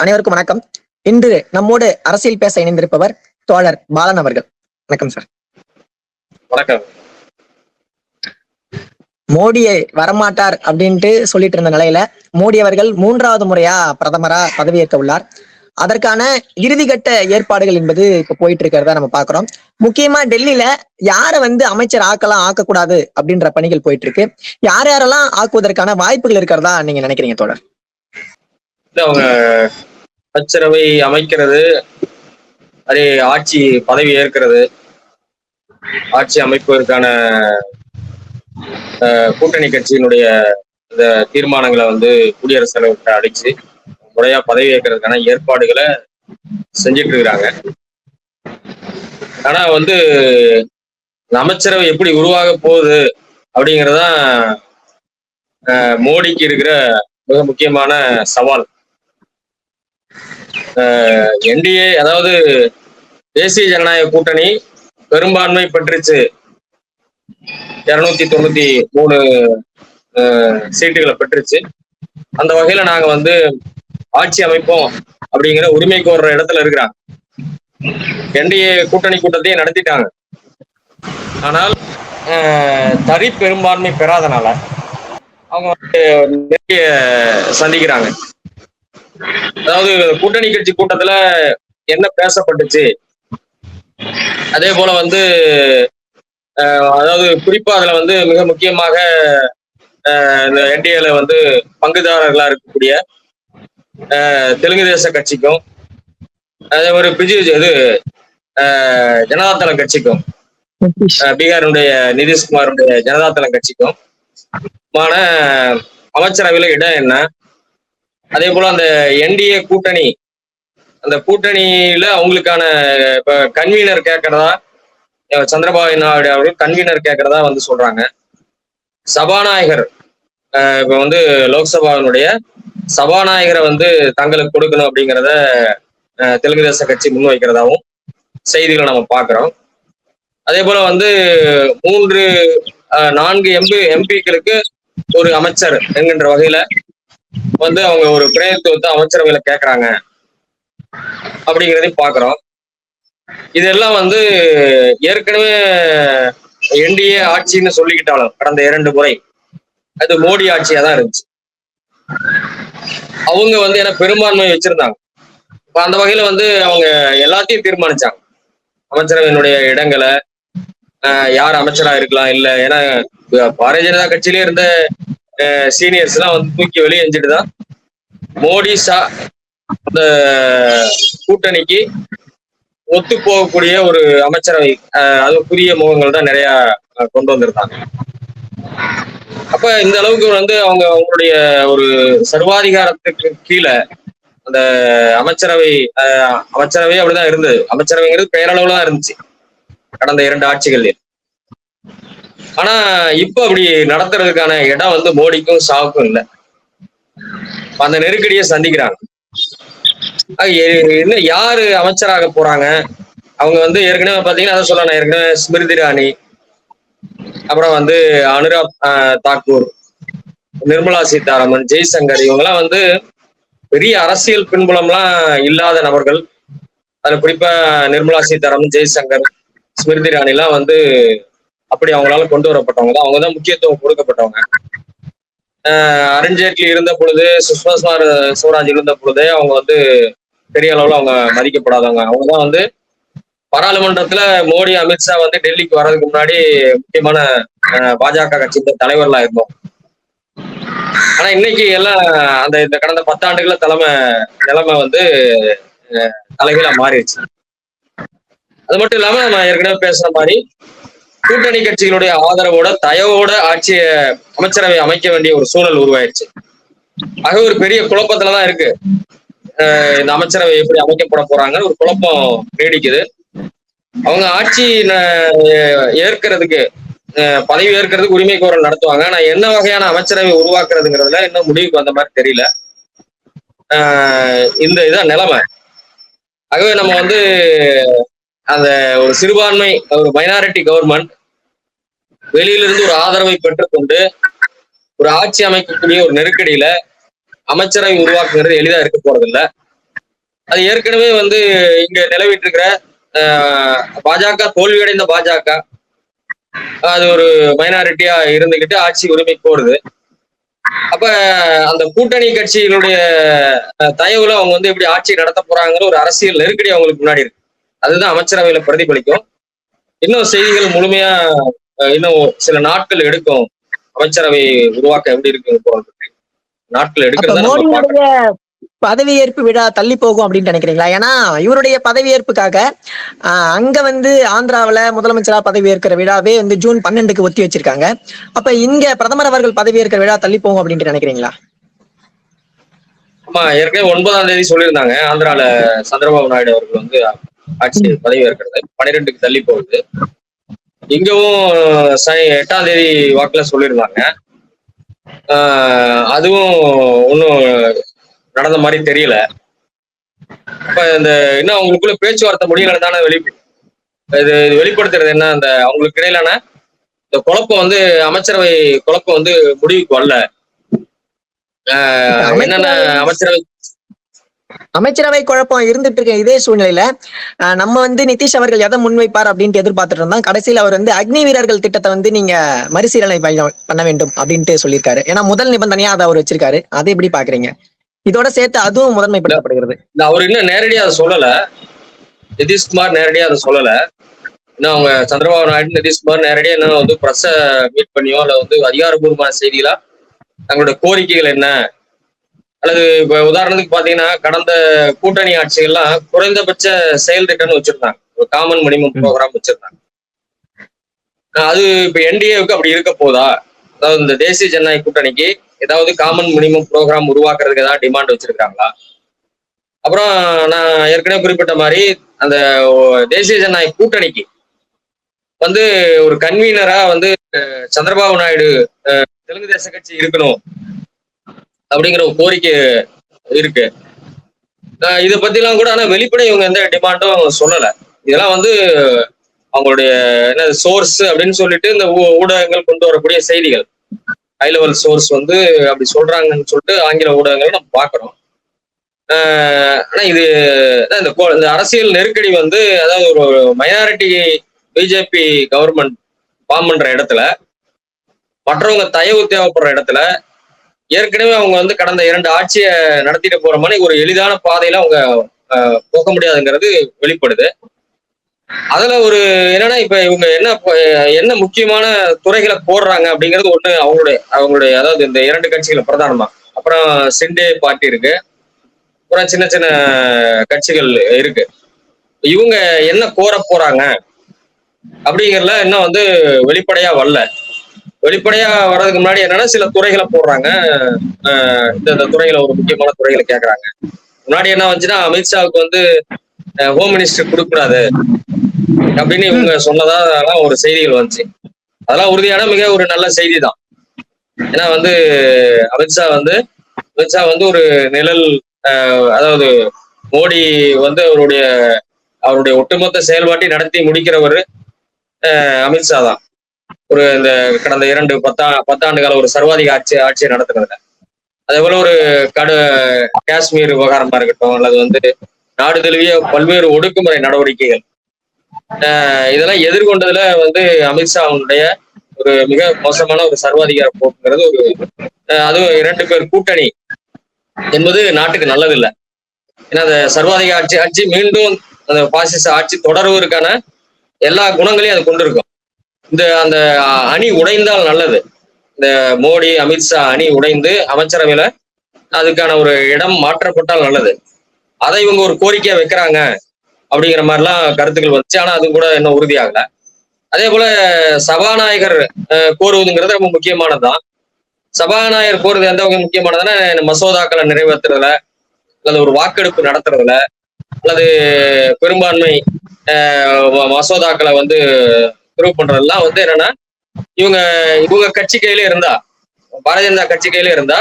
அனைவருக்கும் வணக்கம். இன்று நம்மோடு அரசியல் பேச இணைந்திருப்பவர் தோழர் பாலன் அவர்கள். வணக்கம் சார். வணக்கம். மோடியை வரமாட்டார் அப்படின்ட்டு சொல்லிட்டு இருந்த நிலையில மோடி அவர்கள் 3வது முறையா பிரதமரா பதவியேற்க உள்ளார். அதற்கான இறுதிக்கட்ட ஏற்பாடுகள் என்பது இப்ப போயிட்டு இருக்கிறதா நம்ம பாக்குறோம். முக்கியமா டெல்லியில யார அமைச்சர் ஆக்கலாம் ஆக்கக்கூடாது அப்படின்ற பணிகள் போயிட்டு இருக்கு. யாரெல்லாம் ஆக்குவதற்கான வாய்ப்புகள் இருக்கிறதா நீங்க நினைக்கிறீங்க தோழர்? அவங்க அமைச்சரவை அமைக்கிறது, அதே ஆட்சி பதவி ஏற்கிறது, ஆட்சி அமைப்பதற்கான கூட்டணி கட்சியினுடைய இந்த தீர்மானங்களை குடியரசுத் தலைவர்கிட்ட அடிச்சு முறையா பதவி ஏற்கிறதுக்கான ஏற்பாடுகளை செஞ்சிட்டு இருக்கிறாங்க. ஆனா அமைச்சரவை எப்படி உருவாக போகுது அப்படிங்கறதான் மோடிக்கு இருக்கிற மிக முக்கியமான சவால். என்டிஏ அதாவது தேசிய ஜனநாயக கூட்டணி பெரும்பான்மை பெற்றுச்சு, 293 சீட்டுகளை பெற்றுச்சு. அந்த வகையில நாங்க ஆட்சி அமைப்போம் அப்படிங்கிற உரிமை கோர்ற இடத்துல இருக்கிறாங்க. என்டிஏ கூட்டணி கூட்டத்தையும் நடத்திட்டாங்க. ஆனால் தனி பெரும்பான்மை பெறாதனால அவங்க நெருக்கிய சந்திக்கிறாங்க. அதாவது கூட்டணி கட்சி கூட்டத்துல என்ன பேசப்பட்டுச்சு, அதே போல அதாவது குறிப்பா அதுல மிக முக்கியமாக இந்த என்டிஏல பங்குதாரர்களா இருக்கக்கூடிய தெலுங்கு தேச கட்சிக்கும் அதே மாதிரி ஜனதாதளம் கட்சிக்கும், பீகாருடைய நிதிஷ்குமாருடைய ஜனதாதளம் கட்சிக்கும் அமைச்சரவையில இடம் என்ன, அதே போல அந்த என்டிஏ கூட்டணி அந்த கூட்டணியில அவங்களுக்கான இப்ப கன்வீனர் கேட்கறதா சந்திரபாபு நாயுடு அவர்கள் கன்வீனர் கேட்கறதா சொல்றாங்க. சபாநாயகர் இப்ப லோக்சபாவினுடைய சபாநாயகரை தங்களுக்கு கொடுக்கணும் அப்படிங்கிறத தெலுங்கு தேச கட்சி முன்வைக்கிறதாவும் செய்திகளை நம்ம பார்க்கிறோம். அதே போல 4 எம்பிக்களுக்கு ஒரு அமைச்சர் என்கின்ற வகையில அவங்க ஒரு பிரதிநிதித்துவத்தை அமைச்சரவையில கேட்கறாங்க அப்படிங்கிறதையும் பாக்குறோம். இதெல்லாம் ஏற்கனவே என்டிஏ ஆட்சின்னு சொல்லிக்கிட்டாலும் கடந்த 2 முறை அது மோடி ஆட்சியா தான் இருந்துச்சு. அவங்க ஏன்னா பெரும்பான்மை வச்சிருந்தாங்க. அந்த வகையில அவங்க எல்லாத்தையும் தீர்மானிச்சாங்க. அமைச்சரவையினுடைய இடங்களை யார் அமைச்சரா இருக்கலாம் இல்ல, ஏன்னா பாரதிய ஜனதா கட்சியிலே இருந்த சீனியர்ஸ் எல்லாம் தூக்கி வெளியே எஞ்சிட்டுதான் மோடி ஷா அந்த கூட்டணிக்கு ஒத்து போகக்கூடிய ஒரு அமைச்சரவை, அது புதிய முகங்கள் தான் நிறைய கொண்டு வந்திருந்தாங்க. அப்ப இந்த அளவுக்கு அவங்களுடைய ஒரு சர்வாதிகாரத்துக்கு கீழே அந்த அமைச்சரவை அப்படிதான் இருந்தது. அமைச்சரவைங்கிறது பெயரளவுல தான் இருந்துச்சு கடந்த 2 ஆட்சிகள்ல. ஆனா இப்ப அப்படி நடத்துறதுக்கான இடம் மோடிக்கும் ஷாவுக்கும் இல்லை. அந்த நெருக்கடியை சந்திக்கிறாங்க. இன்னும் யாரு அமைச்சராக போறாங்க, அவங்க ஏற்கனவே பாத்தீங்கன்னா அதை சொல்லலாம். ஏற்கனவே ஸ்மிருதி இரானி, அப்புறம் அனுராக் தாக்கூர், நிர்மலா சீதாராமன், ஜெய்சங்கர், இவங்கெல்லாம் பெரிய அரசியல் பின்புலம்லாம் இல்லாத நபர்கள். அதுல குறிப்பா நிர்மலா சீதாராமன், ஜெய்சங்கர், ஸ்மிருதி இரானி எல்லாம் அப்படி அவங்களால கொண்டு வரப்பட்டவங்க தான். அவங்கதான் முக்கியத்துவம் கொடுக்கப்பட்டவங்க. அருண்ஜேட்லி இருந்த பொழுது, சுஷ்மா ஸ்வராஜ் இருந்த பொழுதே அவங்க பெரிய அளவுல அவங்க மதிக்கப்படாதவங்க. அவங்கதான் பாராளுமன்றத்துல மோடி, அமித்ஷா டெல்லிக்கு வர்றதுக்கு முன்னாடி முக்கியமான பாஜக கட்சி தலைவர்களா இருந்தோம். ஆனா இன்னைக்கு எல்லாம் இந்த கடந்த 10 ஆண்டுகள நிலைமை தலைகீழா மாறிடுச்சு. அது மட்டும் இல்லாம நான் ஏற்கனவே பேசுற மாதிரி கூட்டணி கட்சிகளுடைய ஆதரவோட தயவோட அமைச்சரவை அமைக்க வேண்டிய ஒரு சூழல் உருவாயிருச்சு. ஆக ஒரு பெரிய குழப்பத்துலதான் இருக்கு. இந்த அமைச்சரவை எப்படி அமைக்கப்பட போறாங்கன்னு ஒரு குழப்பம் நீடிக்குது. அவங்க ஆட்சி ஏற்கிறதுக்கு பதவி ஏற்கிறதுக்கு உரிமை கோரல் நடத்துவாங்க. ஆனா என்ன வகையான அமைச்சரவை உருவாக்குறதுங்கிறதுல இன்னும் முடிவுக்கு வந்த மாதிரி தெரியல. இதான் நிலைமை. ஆகவே நம்ம அந்த ஒரு சிறுபான்மை, ஒரு மைனாரிட்டி கவர்மெண்ட் வெளியிலிருந்து ஒரு ஆதரவை பெற்றுக்கொண்டு ஒரு ஆட்சி அமைக்கக்கூடிய ஒரு நெருக்கடியில அமைச்சரவை உருவாக்குங்கிறது எளிதா இருக்க போறது இல்ல. அது ஏற்கனவே வந்து இங்க நிலவிட்டு இருக்கிற பாஜக, தோல்வியடைந்த பாஜக அது ஒரு மைனாரிட்டியா இருந்துகிட்டு ஆட்சி உரிமை கோருது. அப்ப அந்த கூட்டணி கட்சிகளுடைய தயவுல அவங்க வந்து எப்படி ஆட்சி நடத்த போறாங்கிற ஒரு அரசியல் நெருக்கடி அவங்களுக்கு முன்னாடி இருக்கு. அதுதான் அமைச்சரவையில பிரதிபலிக்கும். இன்னும் செய்திகள் முழுமையா இன்னும் சில நாட்கள் எடுக்கும். அமைச்சரவை உருவாக்க எப்படி இருக்கு போறதுக்கு நாட்கள் அப்ப எடுக்கிறதா நம்ம பார்க்கணும். மோடியுடைய பதவியேற்பு விழா தள்ளி போகும் அப்படின்னு நினைக்கிறீங்களா? ஏன்னா இவருடைய பதவியேற்புக்காக அங்க வந்து ஆந்திராவுல முதலமைச்சரா பதவியேற்கிற விழாவே வந்து ஜூன் 12க்கு ஒத்தி வச்சிருக்காங்க. அப்ப இங்க பிரதமர் அவர்கள் பதவியேற்கிற விழா தள்ளி போகும் அப்படின்ட்டு நினைக்கிறீங்களா? ஆமா, ஏற்கனவே 9ஆம் தேதி சொல்லியிருந்தாங்க ஆந்திரால சந்திரபாபு நாயுடு அவர்கள் வந்து ஆட்சி பதவி ஏற்கிறது 12க்கு தள்ளி போகுது. இங்கவும் 8ஆம் தேதி வாக்குல சொல்லியிருந்தாங்க. அதுவும் ஒன்னும் நடந்த மாதிரி தெரியல. அப்ப இந்த இன்னும் அவங்களுக்குள்ள பேச்சுவார்த்தை முடியலன்னு தானே இது வெளிப்படுத்துறது என்ன, அந்த அவங்களுக்கு இடையிலான இந்த குழப்பம் வந்து அமைச்சரவை குழப்பம் வந்து முடிவுக்கு வரல. என்னென்ன அமைச்சரவை குழப்பம் இருந்துட்டு இருக்க இதே சூழ்நிலையில நம்ம வந்து நிதிஷ் அவர்கள் எதை முன்வைப்பார் அப்படின்ட்டு எதிர்பார்த்துட்டு இருந்தோம். கடைசியில் அவர் வந்து அக்னி வீரர்கள் திட்டத்தை வந்து நீங்க மறுசீலனை பண்ண வேண்டும் அப்படின்ட்டு சொல்லியிருக்காரு. ஏன்னா முதல் நிபந்தனையா அதை அவர் வச்சிருக்காரு. அதை எப்படி பாக்குறீங்க? இதோட சேர்த்து அதுவும் முதன்மைப்படுத்தப்படுகிறது. அவர் இன்னும் நேரடியா அதை சொல்லல. நிதிஷ்குமார் நேரடியா அதை சொல்லல. இன்னும் அவங்க சந்திரபாபு நாயுடு நிதிஷ்குமார் நேரடியா இன்னும் வந்து பிரஸ் மீட் பண்ணியோ இல்ல வந்து அதிகாரப்பூர்வமான செய்திகளா தங்களோட கோரிக்கைகள் என்ன, அல்லது இப்ப உதாரணத்துக்கு பாத்தீங்கன்னா கடந்த கூட்டணி ஆட்சிகள்லாம் குறைந்தபட்ச செயல் திட்டம்னு வச்சிருந்தாங்க, ஒரு காமன் மினிமம் ப்ரோக்ராம் வச்சிருந்தாங்க. அது இப்ப என்டிஏவுக்கு அப்படி இருக்க போதா? அதாவது இந்த தேசிய ஜனநாயக கூட்டணிக்கு ஏதாவது காமன் மினிமம் ப்ரோக்ராம் உருவாக்குறதுக்கு ஏதாவது டிமாண்ட் வச்சிருக்காங்களா? அப்புறம் நான் ஏற்கனவே குறிப்பிட்ட மாதிரி அந்த தேசிய ஜனநாயக கூட்டணிக்கு வந்து ஒரு கன்வீனரா வந்து சந்திரபாபு நாயுடு தெலுங்கு தேச கட்சி இருக்கணும் அப்படிங்கிற ஒரு கோரிக்கை இருக்கு. இதை பத்திலாம் கூட ஆனா வெளிப்படை இவங்க எந்த டிமாண்டும் சொல்லல. இதெல்லாம் வந்து அவங்களுடைய என்ன சோர்ஸ் அப்படின்னு சொல்லிட்டு இந்த ஊடகங்கள் கொண்டு வரக்கூடிய செய்திகள், ஹை லெவல் சோர்ஸ் வந்து அப்படி சொல்றாங்கன்னு சொல்லிட்டு ஆங்கில ஊடகங்கள் நம்ம பாக்குறோம். ஆனா இது இந்த அரசியல் நெருக்கடி வந்து, அதாவது ஒரு மைனாரிட்டி பிஜேபி கவர்மெண்ட் ஃபார்ம் பண்ற இடத்துல மற்றவங்க தயவு தேவைப்படுற இடத்துல ஏற்கனவே அவங்க வந்து கடந்த 2 ஆட்சியை நடத்திட்டு போற மாதிரி ஒரு எளிதான பாதையில அவங்க போக முடியாதுங்கிறது வெளிப்படுது. அதுல ஒரு என்னன்னா இப்ப இவங்க என்ன முக்கியமான துறைகளை போடுறாங்க அப்படிங்கிறது ஒண்ணு அவங்களுடைய அதாவது இந்த 2 கட்சிகள் பிரதானமா, அப்புறம் சிண்டே பார்ட்டி இருக்கு, அப்புறம் சின்ன சின்ன கட்சிகள் இருக்கு. இவங்க என்ன கோர போறாங்க அப்படிங்கிறதுல இன்னும் வந்து வெளிப்படையா வரல. வெளிப்படையா வர்றதுக்கு முன்னாடி என்னன்னா சில துறைகளை போடுறாங்க, இந்த துறைகளை ஒரு முக்கியமான துறைகளை கேட்கறாங்க. முன்னாடி என்ன வந்துச்சுன்னா அமித்ஷாவுக்கு வந்து ஹோம் மினிஸ்டர் கொடுக்கூடாது அப்படின்னு இவங்க சொன்னதா ஒரு செய்திகள் வந்துச்சு. அதெல்லாம் உறுதியான மிக ஒரு நல்ல செய்தி தான். ஏன்னா வந்து அமித்ஷா வந்து ஒரு நிழல், அதாவது மோடி வந்து அவருடைய ஒட்டுமொத்த செயல்பாட்டை நடத்தி முடிக்கிறவர் அமித்ஷா தான். ஒரு இந்த கடந்த 10 ஆண்டு கால ஒரு சர்வாதிக ஆட்சியை நடத்துறதுல அதே போல ஒரு காஷ்மீர் விவகாரமா இருக்கட்டும், அல்லது வந்து நாடு தழுவிய பல்வேறு ஒடுக்குமுறை நடவடிக்கைகள், இதெல்லாம் எதிர்கொண்டதுல வந்து அமித்ஷாவுடைய ஒரு மிக மோசமான ஒரு சர்வாதிகார போக்குங்கிறது அதுவும் 2 பேர் கூட்டணி என்பது நாட்டுக்கு நல்லது இல்லை. ஏன்னா அந்த சர்வாதிக ஆட்சி மீண்டும் அந்த பாசிச ஆட்சி தொடர்வதற்கான எல்லா குணங்களையும் அது கொண்டிருக்கும். அந்த அணி உடைந்தால் நல்லது. இந்த மோடி அமித்ஷா அணி உடைந்து அமைச்சரவையில அதுக்கான ஒரு இடம் மாற்றப்பட்டால் நல்லது. அதை இவங்க ஒரு கோரிக்கையா வைக்கிறாங்க அப்படிங்கிற மாதிரிலாம் கருத்துக்கள் வந்துச்சு. ஆனா அது கூட இன்னும் உறுதியாகல. அதே போல சபாநாயகர் கோருவதுங்கிறது ரொம்ப முக்கியமானதுதான். சபாநாயகர் கோருவது எந்த வகை முக்கியமானதுன்னா, மசோதாக்களை நிறைவேற்றுறதுல அல்லது ஒரு வாக்கெடுப்பு நடத்துறதுல அல்லது பெரும்பான்மை மசோதாக்களை வந்து ப்ரூவ் பண்றதெல்லாம் வந்து என்னன்னா இவங்க கட்சி கையில இருந்தா, பாரதிய ஜனதா கட்சி கையில இருந்தா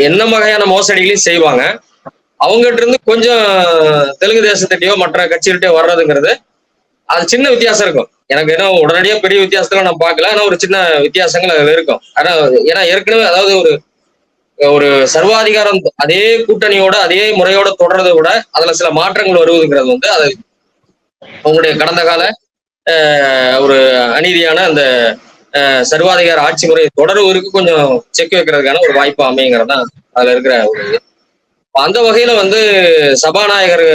என்ன வகையான மோசடிகளையும் செய்வாங்க. அவங்ககிட்ட இருந்து கொஞ்சம் தெலுங்கு தேசத்திட்டயோ மற்ற கட்சிகிட்டயோ வர்றதுங்கிறது அது சின்ன வித்தியாசம் இருக்கும். எனக்கு ஏன்னா உடனடியா பெரிய வித்தியாசத்துல நான் பார்க்கல. ஆனா ஒரு சின்ன வித்தியாசங்கள் அதுல இருக்கும். ஆனா ஏன்னா ஏற்கனவே அதாவது ஒரு ஒரு சர்வாதிகாரம் அதே கூட்டணியோட அதே முறையோட தொடர்றதை விட அதுல சில மாற்றங்கள் வருவதுங்கிறது வந்து அது அவங்களுடைய கடந்த கால ஒரு அநீதியான அந்த சர்வாதிகார ஆட்சி முறையை தொடர்வதற்கு கொஞ்சம் செக் வைக்கிறதுக்கான ஒரு வாய்ப்பு அமைங்கிறது தான் அதுல இருக்கிற ஒரு இது. அந்த வகையில வந்து சபாநாயகர்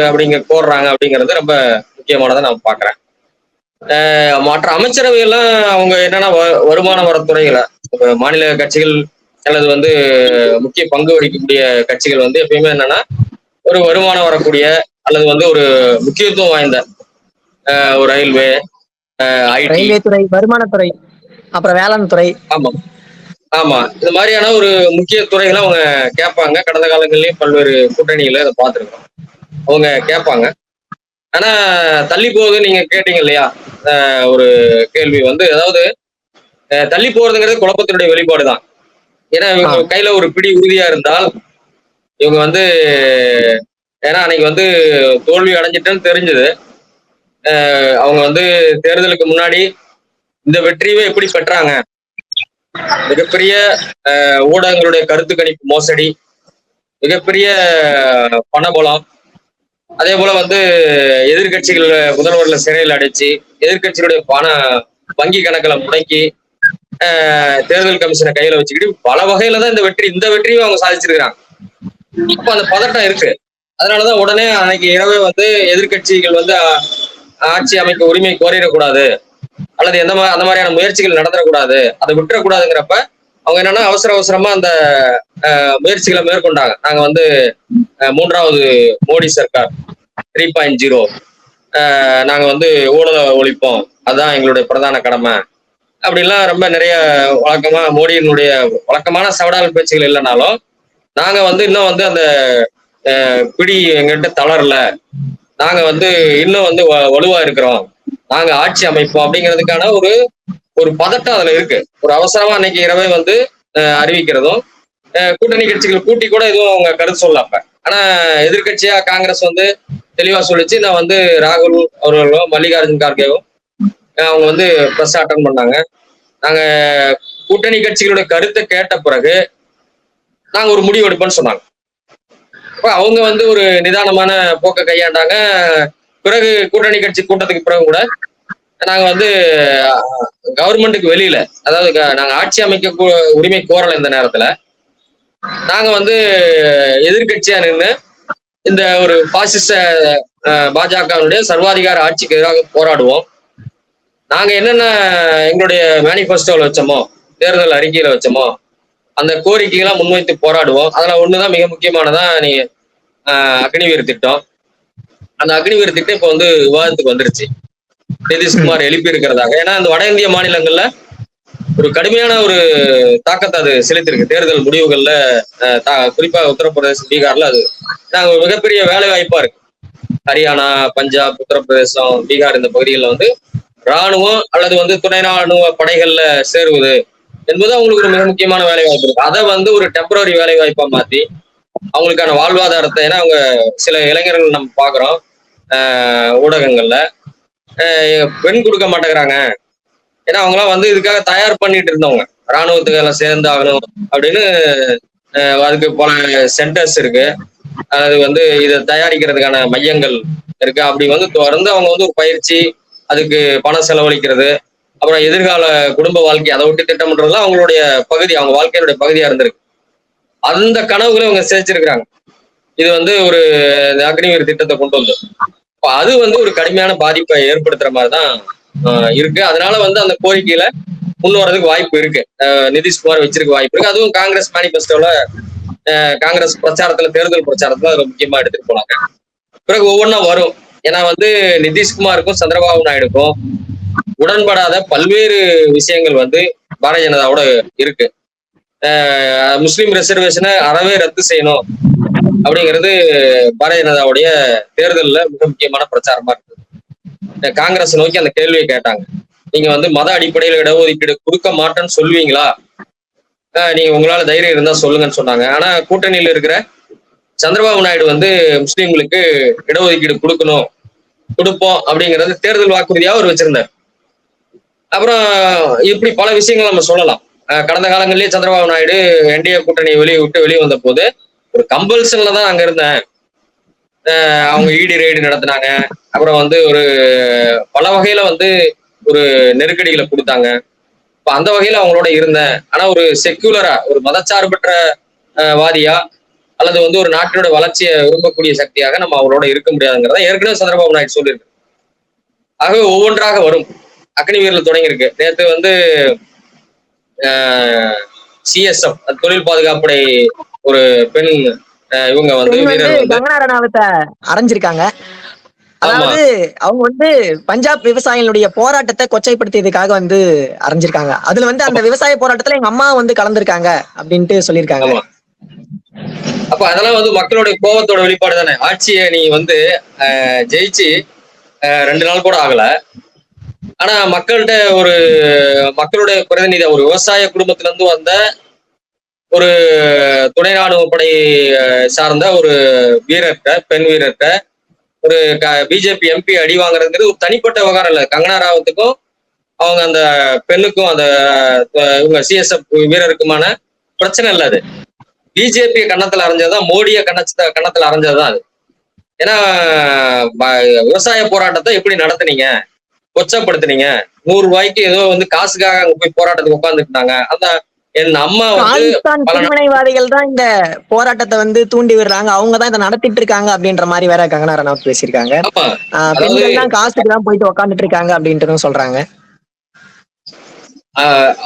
போடுறாங்க அப்படிங்கிறது ரொம்ப முக்கியமானதை நான் பாக்குறேன். மற்ற அமைச்சரவை எல்லாம் அவங்க என்னன்னா வருமான வரத்துறைகளை மாநில கட்சிகள் அல்லது வந்து முக்கிய பங்கு வகிக்கக்கூடிய கட்சிகள் வந்து எப்பயுமே என்னன்னா ஒரு வருமானம் வரக்கூடிய அல்லது வந்து ஒரு முக்கியத்துவம் வாய்ந்த ஒரு ரயில்வே, ஐடி. ரயில்வே துறை, வருமானத்துறை, அப்புறம் வேளாண் துறை. ஆமா ஆமா இந்த மாதிரியான ஒரு முக்கிய துறைகளை அவங்க கேட்பாங்க. கடந்த காலங்கள்லயும் பல்வேறு கூட்டணிகளை அதை பார்த்துருக்கோம். அவங்க கேட்பாங்க. ஆனா தள்ளி போகுது நீங்க கேட்டீங்க இல்லையா? ஒரு கேள்வி வந்து அதாவது தள்ளி போறதுங்கிறது குழப்பத்தினுடைய வெளிப்பாடு தான். ஏன்னா இவங்க கையில ஒரு பிடி உறுதியா இருந்தால் இவங்க வந்து ஏன்னா அன்னைக்கு வந்து தோல்வி அடைஞ்சிட்டேன்னு தெரிஞ்சது. அவங்க வந்து தேர்தலுக்கு முன்னாடி இந்த வெற்றியை எப்படி பெற்றாங்க? மிகப்பெரிய ஊடகங்களுடைய கருத்து கணிப்பு மோசடி, மிகப்பெரிய பணபலம், அதே போல வந்து எதிர்கட்சிகள் முதல்வர்ல சிறையில் அடைச்சு எதிர்கட்சிகளுடைய பண வங்கி கணக்குல முடக்கி தேர்தல் கமிஷனை கையில வச்சுக்கிட்டு பல வகையில தான் இந்த வெற்றியும் அவங்க சாதிச்சிருக்கிறாங்க. அப்ப அந்த பதட்டம் இருக்கு. அதனாலதான் உடனே அன்னைக்கு இரவே வந்து எதிர்கட்சிகள் வந்து ஆட்சி அமைக்க உரிமை கோரிடக்கூடாது அல்லது அந்த மாதிரியான முயற்சிகள் நடந்துடக்கூடாது, அதை விட்டுறக்கூடாதுங்கிறப்ப அவங்க என்னன்னா அவசரமா அந்த முயற்சிகளை மேற்கொண்டாங்க. நாங்க வந்து 3வது மோடி சர்க்கார் 3.0 நாங்க வந்து ஊழலை ஒழிப்போம், அதுதான் எங்களுடைய பிரதான கடமை அப்படின்லாம் ரொம்ப நிறைய வழக்கமா மோடியினுடைய வழக்கமான சவடால் பேச்சுகள் இல்லைனாலும் நாங்க வந்து இன்னும் வந்து அந்த பிடி எங்கிட்ட தளரல, நாங்க வந்து இன்னும் வந்து வலுவா இருக்கிறோம், நாங்க ஆட்சி அமைப்போம் அப்படிங்கிறதுக்கான ஒரு ஒரு பதட்டம் அதுல இருக்கு. ஒரு அவசரமா அன்னைக்கு இரவே வந்து அறிவிக்கிறதும் கூட்டணி கட்சிகள் கூட்டி கூட எதுவும் அவங்க கருத்து சொல்லப்ப. ஆனா எதிர்கட்சியா காங்கிரஸ் வந்து தெளிவா சொல்லிச்சு. நான் வந்து ராகுல் அவர்களும் மல்லிகார்ஜுன் கார்கேவும் அவங்க வந்து பிரஸ் அட்டன் பண்ணாங்க. நாங்க கூட்டணி கட்சிகளுடைய கருத்தை கேட்ட பிறகு நாங்க ஒரு முடிவு எடுப்போம்னு சொன்னாங்க. அவங்க வந்து ஒரு நிதானமான போக்க கையாண்டாங்க. பிறகு கூட்டணி கட்சி கூட்டத்துக்கு பிறகு கூட நாங்க வந்து கவர்மெண்ட்டுக்கு வெளியில, அதாவது நாங்க ஆட்சி அமைக்க உரிமை கோரல இந்த நேரத்துல, நாங்க வந்து எதிர்கட்சியா நின்று இந்த ஒரு பாசிச பாஜகவுடைய சர்வாதிகார ஆட்சிக்கு எதிராக போராடுவோம். நாங்க என்னென்ன எங்களுடைய மேனிபெஸ்டோல வச்சோமோ, தேர்தல் அறிக்கையில வச்சோமோ அந்த கோரிக்கைகளை முன்வைத்து போராடுவோம். அதுல ஒண்ணுதான் மிக முக்கியமானதா நீங்க அக்னிவீர் திட்டம். அந்த அக்னிவீர் திட்டம் இப்ப வந்து விவாதத்துக்கு வந்துருச்சு. நிதிஷ்குமார் எழுப்பி இருக்கிறதாக. ஏன்னா அந்த வட இந்திய மாநிலங்கள்ல ஒரு கடுமையான ஒரு தாக்கத்தை அது செலுத்திருக்கு. தேர்தல் முடிவுகள்ல குறிப்பா உத்தரப்பிரதேசம், பீகார்ல அது மிகப்பெரிய வேலை வாய்ப்பா இருக்கு. ஹரியானா, பஞ்சாப், உத்தரப்பிரதேசம், பீகார் இந்த பகுதிகளில் வந்து ராணுவம் அல்லது வந்து துணை ராணுவ படைகள்ல சேருவது என்பது அவங்களுக்கு ஒரு மிக முக்கியமான வேலை வாய்ப்பு இருக்கு. அதை வந்து ஒரு டெம்பரரி வேலை வாய்ப்பா மாத்தி அவங்களுக்கான வாழ்வாதாரத்தை, ஏன்னா அவங்க சில இளைஞர்கள் நம்ம பாக்குறோம் ஊடகங்கள்ல பெண் கொடுக்க மாட்டேங்கிறாங்க, ஏன்னா அவங்க எல்லாம் வந்து இதுக்காக தயார் பண்ணிட்டு இருந்தவங்க, ராணுவத்துக்கு எல்லாம் சேர்ந்து ஆகணும் அப்படின்னு. அதுக்கு பல சென்டர்ஸ் இருக்கு, அது வந்து இதை தயாரிக்கிறதுக்கான மையங்கள் இருக்கு. அப்படி வந்து தொடர்ந்து அவங்க வந்து ஒரு பயிற்சி, அதுக்கு பணம் செலவழிக்கிறது, அப்புறம் எதிர்கால குடும்ப வாழ்க்கை அதை விட்டு திட்டமிடுறதுலாம் அவங்களுடைய பகுதி, அவங்க வாழ்க்கையுடைய பகுதியா இருந்திருக்கு. அந்த கனவுகளை அவங்க சேர்ச்சிருக்கிறாங்க. இது வந்து ஒரு அக்னிவீர் திட்டத்தை கொண்டு வந்து அது வந்து ஒரு கடுமையான பாதிப்பை ஏற்படுத்துற மாதிரிதான் இருக்கு. அதனால வந்து அந்த கோரிக்கையில முன் வர்றதுக்கு வாய்ப்பு இருக்கு. நிதிஷ்குமார் வச்சிருக்க வாய்ப்பு இருக்கு. அதுவும் காங்கிரஸ் மேனிபெஸ்டோல காங்கிரஸ் பிரச்சாரத்துல, தேர்தல் பிரச்சாரத்துல அதை முக்கியமா எடுத்துட்டு போனாங்க. பிறகு ஒவ்வொன்றா வரும். ஏன்னா வந்து நிதிஷ்குமாருக்கும் சந்திரபாபு நாயுடுக்கும் உடன்படாத பல்வேறு விஷயங்கள் வந்து பாரதிய ஜனதாவோட இருக்கு. முஸ்லிம் ரிசர்வேஷனை அறவே ரத்து செய்யணும் அப்படிங்கிறது பாரதிய ஜனதாவுடைய தேர்தலில் மிக முக்கியமான பிரச்சாரமா இருக்கு. காங்கிரஸ் நோக்கி அந்த கேள்வியை கேட்டாங்க, நீங்க வந்து மத அடிப்படையில் இடஒதுக்கீடு கொடுக்க மாட்டேன்னு சொல்லுவீங்களா, நீங்க உங்களால தைரியம் இருந்தா சொல்லுங்கன்னு சொன்னாங்க. ஆனா கூட்டணியில இருக்கிற சந்திரபாபு நாயுடு வந்து முஸ்லிம்களுக்கு இடஒதுக்கீடு கொடுக்கணும் கொடுப்போம் அப்படிங்கிறது தேர்தல் வாக்குறுதியா அவர் வச்சிருந்தார். அப்புறம் இப்படி பல விஷயங்கள் நம்ம சொல்லலாம். கடந்த காலங்களிலேயே சந்திரபாபு நாயுடு என்டிஏ கூட்டணியை வெளியே வந்த போது ஒரு கம்பல்சன்ல தான் அங்க இருந்தேன். அவங்க இடி ரெய்டு நடத்தினாங்க. அப்புறம் வந்து ஒரு பல வகையில வந்து ஒரு நெருக்கடிகளை கொடுத்தாங்க. இப்ப அந்த வகையில அவங்களோட இருந்தேன். ஆனா ஒரு செக்குலரா ஒரு மதச்சார்பற்ற வாதியா அல்லது வந்து ஒரு நாட்டினோட வளர்ச்சியை விரும்பக்கூடிய சக்தியாக நம்ம அவங்களோட இருக்க முடியாதுங்கிறத ஏற்கனவே சந்திரபாபு நாயுடு சொல்லியிருக்கு. ஆகவே ஒவ்வொன்றாக வரும். அக்னி வீரல் தொடங்கியிருக்கு. நேற்று வந்து சிஎஸ்எஃப் தொழில் பாதுகாப்படை ஒரு பெண் இவங்க வந்து வீரர் வந்து கங்கனா ரணாவத்தை அரைஞ்சிருக்காங்க. அதாவது அவங்க வந்து பஞ்சாப் விவசாயிகளுடைய போராட்டத்தை கொச்சைப்படுத்தியதுக்காக வந்து அரைஞ்சிருக்காங்க. அதுல வந்து அந்த விவசாய போராட்டத்துல எங்க அம்மா வந்து கலந்துருக்காங்க அப்படின்ட்டு சொல்லியிருக்காங்க. அப்ப அதெல்லாம் வந்து மக்களுடைய கோபத்தோட வெளிப்பாடு தானே. ஆட்சியை நீ வந்து ஜெயிச்சு 2 நாள் கூட ஆகல. ஆனா மக்கள்கிட்ட ஒரு மக்களுடைய பிரதிநிதி ஒரு விவசாய குடும்பத்துல இருந்து வந்த ஒரு துணை ராணுவ படை சார்ந்த ஒரு வீரர்கிட்ட பெண் வீரர்கிட்ட ஒரு பிஜேபி எம்பி அடி வாங்குறதுங்கிறது ஒரு தனிப்பட்ட விவகாரம் இல்லை. கங்கனா ராவத்துக்கும் அவங்க அந்த பெண்ணுக்கும் அந்த இவங்க சிஎஸ்எஃப் வீரருக்குமான பிரச்சனை இல்லை. அது பிஜேபி கன்னத்துல அரைஞ்சதுதான், மோடிய கன்னத்துல அரைஞ்சதுதான் அது. ஏன்னா விவசாய போராட்டத்தை எப்படி நடத்துனீங்க, கொச்சப்படுத்துனீங்க. 100 ரூபாய்க்கு ஏதோ வந்து காசுக்காக அங்க போய் போராட்டத்துக்கு உட்கார்ந்துட்டாங்க. அந்த என் அம்மா வந்து பிரிவினைவாதிகள் தான் இந்த போராட்டத்தை வந்து தூண்டி விடுறாங்க, அவங்க தான் இதை நடத்திட்டு இருக்காங்க அப்படின்ற மாதிரி வேற கங்கனா ரனாவத் பேசியிருக்காங்க. பெண்கள் தான் காசுக்கு தான் போயிட்டு உட்காந்துட்டு இருக்காங்க அப்படின்ட்டு சொல்றாங்க.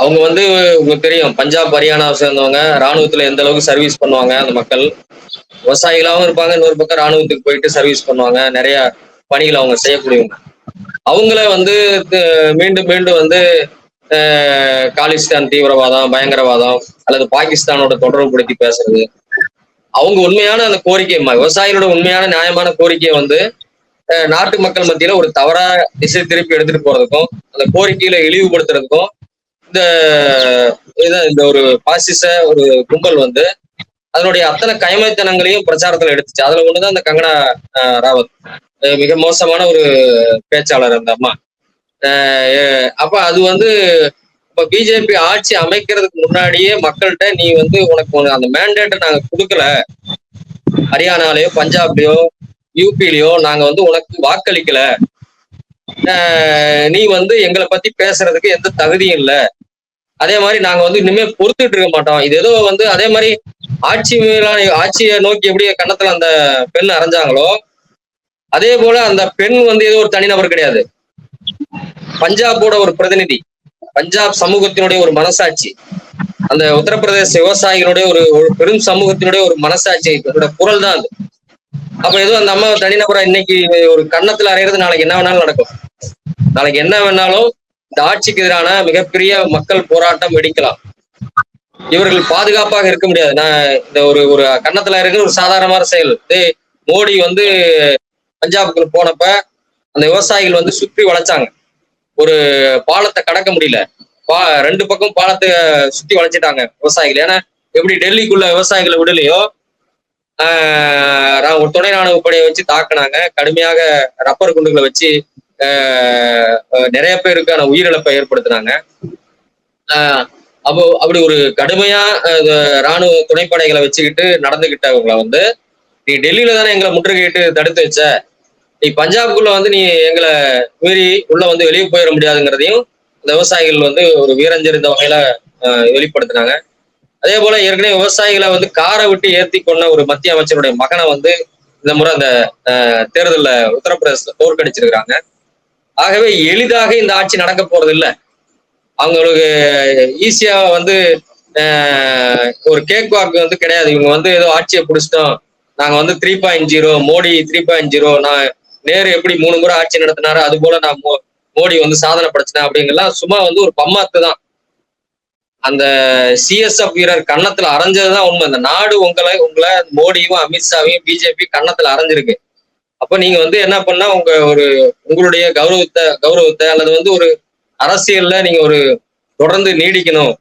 அவங்க வந்து உங்களுக்கு தெரியும், பஞ்சாப் ஹரியானாவை சேர்ந்தவங்க ராணுவத்துல எந்த அளவுக்கு சர்வீஸ் பண்ணுவாங்க. அந்த மக்கள் விவசாயிகளாகவும் இருப்பாங்க, இன்னொரு பக்கம் ராணுவத்துக்கு போயிட்டு சர்வீஸ் பண்ணுவாங்க. நிறைய பணிகளை அவங்க செய்யக்கூடியவங்க. அவங்கள வந்து மீண்டும் மீண்டும் வந்து காலிஸ்தான் தீவிரவாதம், பயங்கரவாதம் அல்லது பாகிஸ்தானோட தொடர்புபடுத்தி பேசுறது, அவங்க உண்மையான அந்த கோரிக்கை, விவசாயிகளோட உண்மையான நியாயமான கோரிக்கையை வந்து நாட்டு மக்கள் மத்தியில ஒரு தவறா திசை திருப்பி எடுத்துட்டு போறதுக்கும் அந்த கோரிக்கையில இழிவுபடுத்துறதுக்கும் இந்த ஒரு பாசிச ஒரு கும்பல் வந்து அதனுடைய அத்தனை கைமைத்தனங்களையும் பிரச்சாரத்துல எடுத்துச்சு. அதுல ஒண்ணுதான் இந்த கங்கனா ராவத். மிக மோசமான ஒரு பேச்சாளர் அந்த அம்மா. அப்ப அது வந்து இப்ப பிஜேபி ஆட்சி அமைக்கிறதுக்கு முன்னாடியே மக்கள்கிட்ட நீ வந்து உனக்கு அந்த மேண்டேட்டை நாங்க கொடுக்கல, ஹரியானாலயோ பஞ்சாப்லயோ யூபிலயோ நாங்க வந்து உனக்கு வாக்களிக்கல, நீ வந்து எங்களை பத்தி பேசுறதுக்கு எந்த தகுதியும் இல்லை, அதே மாதிரி நாங்க வந்து இனிமே பொறுத்துட்டு இருக்க மாட்டோம். இது ஏதோ வந்து அதே மாதிரி ஆட்சியை நோக்கி எப்படி கன்னத்துல அந்த பெண் அரைஞ்சாங்களோ அதே போல அந்த பெண் வந்து ஏதோ ஒரு தனிநபர் கிடையாது, பஞ்சாபோட ஒரு பிரதிநிதி, பஞ்சாப் சமூகத்தினுடைய ஒரு மனசாட்சி, அந்த உத்தரப்பிரதேச விவசாயிகளுடைய ஒரு பெரும் சமூகத்தினுடைய ஒரு மனசாட்சி குரல் தான் அது. அப்ப ஏதோ அந்த அம்மா தனிநபரா இன்னைக்கு ஒரு கன்னத்துல அறையிறது நாளைக்கு என்ன வேணாலும் நடக்கும். நாளைக்கு என்ன வேணாலும் இந்த ஆட்சிக்கு எதிரான மிகப்பெரிய மக்கள் போராட்டம் வெடிக்கலாம். இவர்கள் பாதுகாப்பாக இருக்க முடியாது. நான் இந்த ஒரு கன்னத்துல இருக்கிற ஒரு சாதாரணமான செயல். மோடி வந்து பஞ்சாபுக்கு போனப்ப அந்த விவசாயிகள் வந்து சுற்றி வளைச்சாங்க. ஒரு பாலத்தை கடக்க முடியல, 2 பக்கம் பாலத்தை சுத்தி வளைச்சிட்டாங்க விவசாயிகள். ஏன்னா எப்படி டெல்லிக்குள்ள விவசாயிகளை விடலையோ ஒரு துணை ராணுவ படையை வச்சு தாக்குனாங்க. கடுமையாக ரப்பர் குண்டுகளை வச்சு நிறைய பேருக்கான உயிரிழப்பை ஏற்படுத்தினாங்க. அப்போ அப்படி ஒரு கடுமையா ராணுவ துணைப்படைகளை வச்சுக்கிட்டு நடந்துகிட்டவங்களை வந்து நீ டெல்லியில தானே எங்களை முற்றுகையிட்டு தடுத்து வச்ச, நீ பஞ்சாபுக்குள்ள வந்து நீ எங்களை மீறி உள்ள வந்து வெளியே போயிட முடியாதுங்கிறதையும் இந்த விவசாயிகள் வந்து ஒரு வீரஞ்செறிந்த வகையில வெளிப்படுத்தினாங்க. அதே போல ஏற்கனவே விவசாயிகளை வந்து காரை விட்டு ஏத்தி கொண்ட ஒரு மத்திய அமைச்சருடைய மகனை வந்து இந்த முறை அந்த தேர்தலில் உத்தரப்பிரதேசத்துல தோற்கடிச்சிருக்கிறாங்க. ஆகவே எளிதாக இந்த ஆட்சி நடக்க போறது இல்லை. அவங்களுக்கு ஈஸியா வந்து ஒரு கேக் வாக்கு வந்து கிடையாது. இவங்க வந்து ஏதோ ஆட்சியை பிடிச்சிட்டோம், நாங்க வந்து 3.0 மோடி 3.0, நான் நேரு எப்படி 3 முறை ஆட்சி நடத்தினாரு அது போல நான் மோடி வந்து சாதனை படைச்சினேன் அப்படிங்கலாம் சும்மா வந்து ஒரு பம்மாத்து தான். அந்த சிஎஸ்எஃப் வீரர் கன்னத்துல அரைஞ்சதுதான் உண்மை. இந்த நாடு உங்களை மோடியும் அமித்ஷாவையும் பிஜேபி கன்னத்துல அரைஞ்சிருக்கு. அப்ப நீங்க வந்து என்ன பண்ணா உங்களுடைய கௌரவத்தை அல்லது வந்து ஒரு அரசியல்ல நீங்க ஒரு தொடர்ந்து நீடிக்கணும்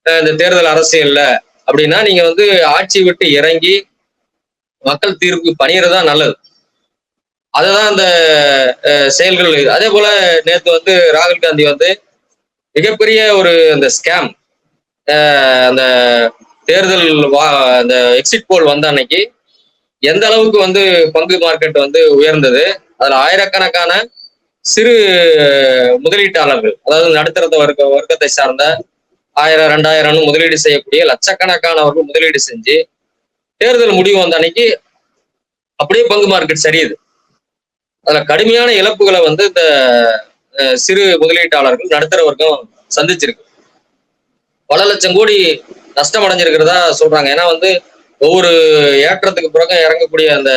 இந்த தேர்தல் அரசியல்ல அப்படின்னா நீங்க வந்து ஆட்சி விட்டு இறங்கி மக்கள் தீர்ப்பு பணியறதா நல்லது. அதுதான் அந்த செயல்கள். அதே போல நேத்து வந்து ராகுல் காந்தி வந்து மிகப்பெரிய ஒரு அந்த ஸ்கேம், அந்த தேர்தல் அந்த எக்ஸிட் போல் வந்த அன்னைக்கு எந்த அளவுக்கு வந்து பங்கு மார்க்கெட் வந்து உயர்ந்தது, அதுல ஆயிரக்கணக்கான சிறு முதலீட்டாளர்கள், அதாவது நடுத்தர வர்க்கத்தை சார்ந்த 1000 2000 முதலீடு செய்யக்கூடிய லட்சக்கணக்கானவர்கள் முதலீடு செஞ்சு தேர்தல் முடிவு வந்த அன்னைக்கு அப்படியே பங்கு மார்க்கெட் சரியுது. அதுல கடுமையான இழப்புகளை வந்து இந்த சிறு முதலீட்டாளர்கள் நடுத்தர வர்க்கம் சந்திச்சிருக்கு. பல லட்சம் கோடி நஷ்டம் அடைஞ்சிருக்கிறதா சொல்றாங்க. ஏன்னா வந்து ஒவ்வொரு ஏற்றத்துக்கு பிறகு இறங்கக்கூடிய அந்த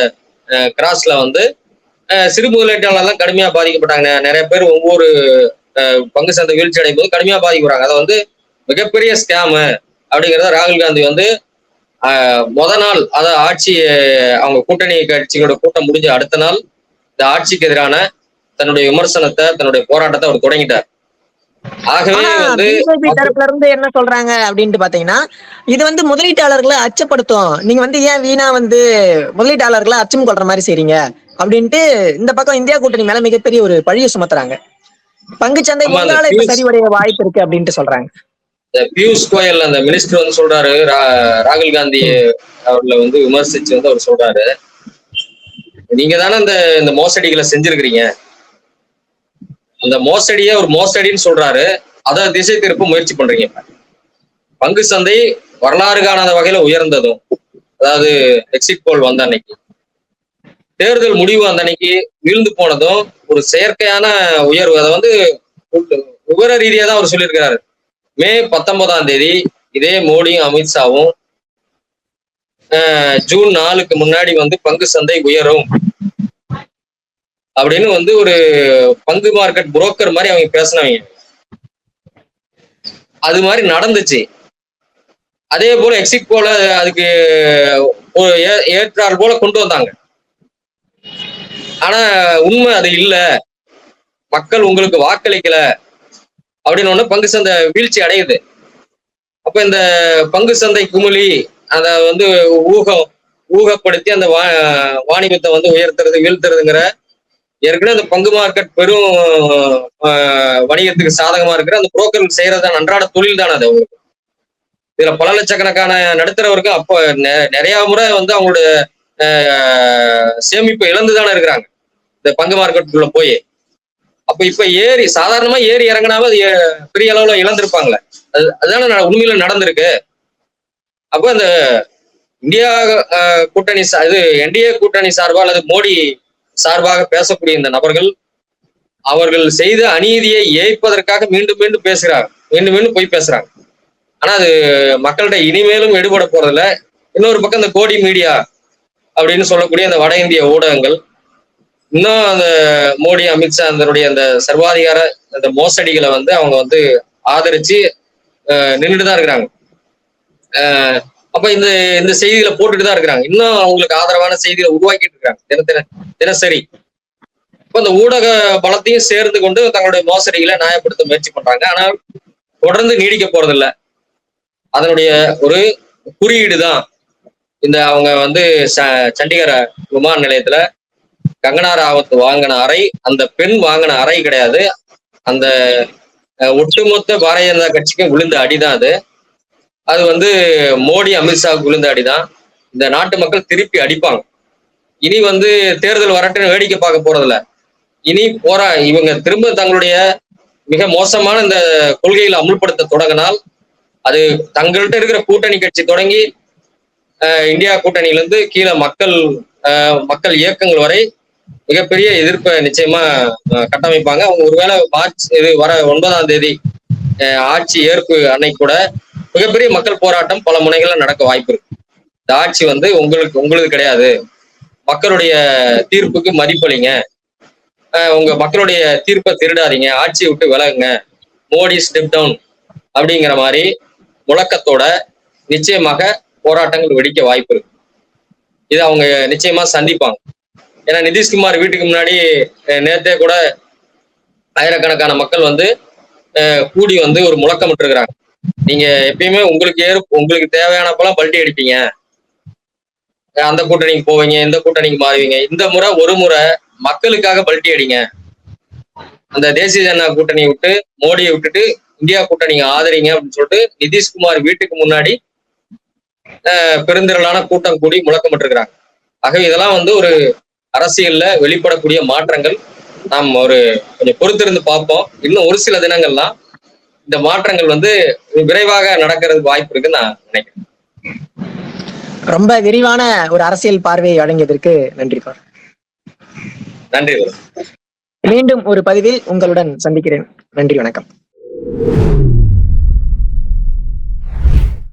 கிராஸ்ல வந்து சிறு முதலீட்டாளர் தான் கடுமையா பாதிக்கப்பட்டாங்க. நிறைய பேர் ஒவ்வொரு பங்கு சந்தை வீழ்ச்சி அடையும் போது கடுமையா பாதிக்கப்படுறாங்க. அதை வந்து மிகப்பெரிய ஸ்கேமு அப்படிங்கிறத ராகுல் காந்தி வந்து முத நாள், அதாவது ஆட்சி அவங்க கூட்டணி கட்சிகளோட கூட்டம் முடிஞ்ச அடுத்த நாள் இந்த ஆட்சிக்கு எதிரான தன்னுடைய விமர்சனத்தை, தன்னுடைய போராட்டத்தை அவர் தொடங்கிட்டார். ஆகவே வந்து பிஜேபி தரப்புல இருந்து என்ன சொல்றாங்க அப்படின்ட்டு பாத்தீங்கன்னா, இது வந்து முதலீட்டாளர்களை அச்சப்படுத்தும், நீங்க வந்து ஏன் வீணா வந்து முதலீட்டாளர்களை அச்சம் கொள்ற மாதிரி செய்றீங்க அப்படின்ட்டு இந்த பக்கம் இந்தியா கூட்டணி மேல மிகப்பெரிய ஒரு பழிய சுமத்துறாங்க. பங்குச்சந்தை உங்களால இப்ப சரிவடைய வாய்ப்பு இருக்கு அப்படின்ட்டு சொல்றாங்க. பியூஷ் கோயல் அந்த மினிஸ்டர் வந்து சொல்றாரு, ராகுல் காந்தி அவர்களை வந்து விமர்சிச்சு வந்து அவர் சொல்றாரு, நீங்க தானே இந்த மோசடிகளை செஞ்சிருக்கிறீங்க, அந்த மோசடியை ஒரு மோசடின்னு சொல்றாரு, அதை திசை திருப்ப முயற்சி பண்றீங்க. பங்கு சந்தை வரலாறு காணாத வகையில உயர்ந்ததும், அதாவது எக்ஸிட் போல் வந்த அன்னைக்கு, தேர்தல் முடிவு அந்த அன்னைக்கு வீழ்ந்து போனதும் ஒரு செயற்கையான உயர்வு. அதை வந்து விவர ரீதியா தான் அவர் சொல்லியிருக்கிறாரு. மே 19 இதே மோடியும் அமித்ஷாவும் ஜூன் 4க்கு முன்னாடி வந்து பங்கு சந்தை உயரும் அப்படின்னு வந்து ஒரு பங்கு மார்க்கெட் புரோக்கர் மாதிரி அவங்க பேசினவங்க. அது மாதிரி நடந்துச்சு. அதே போல எக்ஸிட் போல அதுக்கு ஏற்றால் போல கொண்டு வந்தாங்க. ஆனா உண்மை அது இல்ல, மக்கள் உங்களுக்கு வாக்களிக்கல அப்படின்னு ஒண்ணு பங்கு சந்தை வீழ்ச்சி அடையுது. அப்ப இந்த பங்கு சந்தை குமிழி அத வந்து ஊகப்படுத்தி அந்த வாணிபத்தை வந்து உயர்த்துறது வீழ்த்துறதுங்கிற, ஏற்கனவே அந்த பங்கு மார்க்கெட் பெரும் வணிகத்துக்கு சாதகமா இருக்கிற அந்த புரோக்கர்கள் செய்யறது அன்றாட தொழில் தானே அது அவங்களுக்கு. இதுல பல லட்சக்கணக்கான நடுத்தரவர்கள் அப்ப நிறைய முறை வந்து அவங்களுடைய சேமிப்பு இழந்துதானே இருக்கிறாங்க இந்த பங்கு மார்க்கெட்டுக்குள்ள போய். அப்ப இப்ப சாதாரணமா ஏறி இறங்கினாவே அது பெரிய அளவுல இழந்திருப்பாங்களே, அதுதானே உண்மையில நடந்திருக்கு. அப்ப அந்த இந்தியா கூட்டணி இது என்டிஏ கூட்டணி சார்பா அல்லது மோடி சார்பாக பேசக்கூடிய இந்த நபர்கள் அவர்கள் செய்த அநீதியை ஏய்ப்பதற்காக மீண்டும் மீண்டும் பேசுறாங்க, மீண்டும் மீண்டும் போய் பேசுறாங்க. ஆனா அது மக்கள்கிட்ட இனிமேலும் எடுபட போறதில்ல. இன்னொரு பக்கம் இந்த கோடி மீடியா அப்படின்னு சொல்லக்கூடிய அந்த வட இந்திய ஊடகங்கள் இன்னும் அந்த மோடி அமித்ஷா அதனுடைய அந்த சர்வாதிகார அந்த மோசடிகளை வந்து அவங்க வந்து ஆதரிச்சு நின்றுட்டு தான் இருக்கிறாங்க. அப்ப இந்த செய்திகளை போட்டுட்டு தான் இருக்கிறாங்க. இன்னும் அவங்களுக்கு ஆதரவான செய்திகளை உருவாக்கிட்டு இருக்காங்க தினசரி. இப்ப இந்த ஊடக பலத்தையும் சேர்ந்து கொண்டு தங்களுடைய மோசடிகளை நியாயப்படுத்த முயற்சி பண்றாங்க. ஆனால் தொடர்ந்து நீடிக்க போறதில்லை. அதனுடைய ஒரு குறியீடு தான் இந்த அவங்க வந்து சண்டிகர் விமான நிலையத்துல கங்கனா ராவத் வாங்கின அறை அந்த பெண் வாங்கின அறை கிடையாது. அந்த ஒட்டுமொத்த பாரதிய ஜனதா கட்சிக்கும் விழுந்த அடிதான் அது. அது வந்து மோடி அமித்ஷாவுக்கு விழுந்த அடிதான். இந்த நாட்டு மக்கள் திருப்பி அடிப்பாங்க. இனி வந்து தேர்தல் வரட்டுன்னு வேடிக்கை பார்க்க போறதில்ல. இனி இவங்க திரும்ப தங்களுடைய மிக மோசமான இந்த கொள்கைகளை அமுல்படுத்த தொடங்கினால் அது தங்கள்கிட்ட இருக்கிற கூட்டணி கட்சி தொடங்கி இந்தியா கூட்டணியிலிருந்து கீழே மக்கள் இயக்கங்கள் வரை மிகப்பெரிய எதிர்ப்பை நிச்சயமா கட்டமைப்பாங்க. அவங்க ஒருவேளை மார்ச் வர 9ஆம் ஆட்சி ஏற்பு அன்னைக்கு கூட மிகப்பெரிய மக்கள் போராட்டம் பல முனைகள்ல நடக்க வாய்ப்பு இருக்கு. இந்த ஆட்சி வந்து உங்களுக்கு கிடையாது, மக்களுடைய தீர்ப்புக்கு மதிப்பளிங்க, உங்க மக்களுடைய தீர்ப்பை திருடாதீங்க, ஆட்சியை விட்டு விலகுங்க, மோடி ஸ்டெப் டவுன் அப்படிங்கிற மாதிரி முழக்கத்தோட நிச்சயமாக போராட்டங்கள் வெடிக்க வாய்ப்பு இருக்கு. இது அவங்க நிச்சயமா சந்திப்பாங்க. ஏன்னா நிதிஷ்குமார் வீட்டுக்கு முன்னாடி நேத்தே கூட ஆயிரக்கணக்கான மக்கள் வந்து கூடி வந்து ஒரு முழக்கமிட்டு இருக்கிறாங்க. நீங்க எப்பயுமே உங்களுக்கு தேவையானப்பெல்லாம் பல்ட்டி அடிப்பீங்க, அந்த கூட்டணிக்கு போவீங்க, இந்த கூட்டணிக்கு மாறுவீங்க, இந்த முறை ஒரு முறை மக்களுக்காக பல்ட்டி அடிங்க, அந்த தேசிய ஜனதா கூட்டணியை விட்டு மோடியை விட்டுட்டு இந்தியா கூட்டணியை ஆதரிங்க அப்படின்னு சொல்லிட்டு நிதிஷ்குமார் வீட்டுக்கு முன்னாடி பெருந்திரளான கூட்டம் கூடி முழக்கமிட்டிருக்கிறாங்க. ஆகவே இதெல்லாம் வந்து ஒரு அரசியல்ல வெளிப்படக்கூடிய மாற்றங்கள். நாம் ஒரு கொஞ்சம் பொறுத்திருந்து பார்ப்போம். இன்னும் ஒரு சில தினங்கள்லாம் இந்த மாற்றங்கள் வந்து விரைவாக நடக்கிறதுக்கு வாய்ப்பு இருக்குன்னு நான் நினைக்கிறேன். ரொம்ப விரிவான ஒரு அரசியல் பார்வையை வழங்கியதற்கு நன்றி சார். நன்றி. மீண்டும் ஒரு பதிவில் உங்களுடன் சந்திக்கிறேன். நன்றி, வணக்கம்.